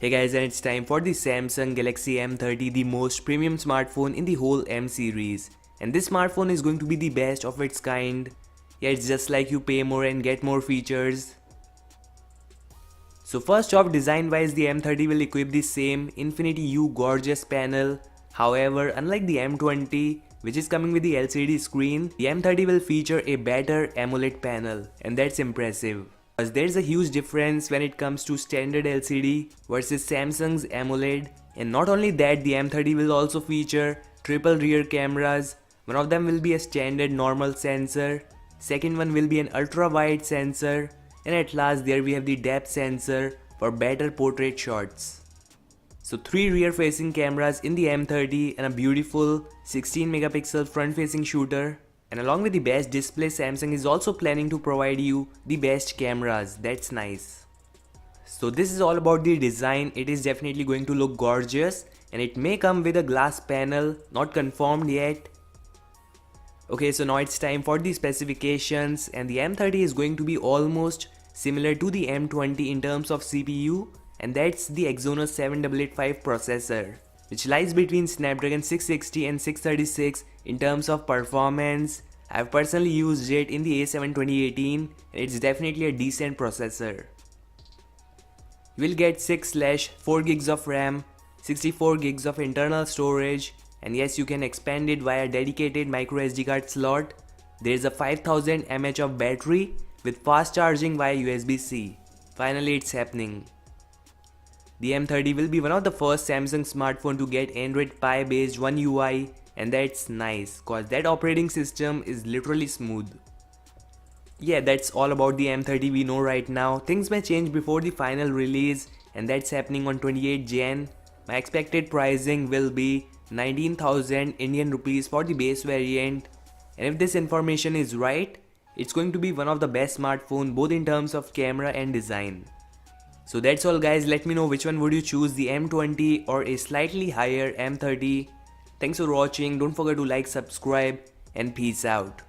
Hey guys, and it's time for the Samsung Galaxy M30, the most premium smartphone in the whole M series. And this smartphone is going to be the best of its kind. Yeah, it's just like you pay more and get more features. So first off, design wise, the M30 will equip the same Infinity U gorgeous panel. However, unlike the M20, which is coming with the LCD screen, the M30 will feature a better AMOLED panel, and that's impressive. Because there's a huge difference when it comes to standard LCD versus Samsung's AMOLED. And not only that, the M30 will also feature triple rear cameras. One of them will be a standard normal sensor, second one will be an ultra wide sensor, and at last there we have the depth sensor for better portrait shots. So 3 rear facing cameras in the M30 and a beautiful 16 megapixel front facing shooter. And along with the best display, Samsung is also planning to provide you the best cameras. That's nice. So this is all about the design. It is definitely going to look gorgeous and it may come with a glass panel, not confirmed yet. Okay, so now it's time for the specifications, and the M30 is going to be almost similar to the M20 in terms of CPU, and that's the Exynos 7885 processor, which lies between Snapdragon 660 and 636 in terms of performance. I've personally used it in the A7 2018 and it's definitely a decent processor. You will get 6/4 gigs of RAM, 64 gigs of internal storage, and yes, you can expand it via dedicated micro SD card slot. There is a 5000 mAh of battery with fast charging via USB-C. Finally, it's happening. The M30 will be one of the first Samsung smartphone to get Android Pie based One UI, and that's nice cause that operating system is literally smooth. Yeah, that's all about the M30 we know right now. Things may change before the final release, and that's happening on 28 Jan. My expected pricing will be 19,000 Indian rupees for the base variant, and if this information is right, it's going to be one of the best smartphone both in terms of camera and design. So that's all guys, let me know which one would you choose, the M20 or a slightly higher M30. Thanks for watching, don't forget to like, subscribe, and peace out.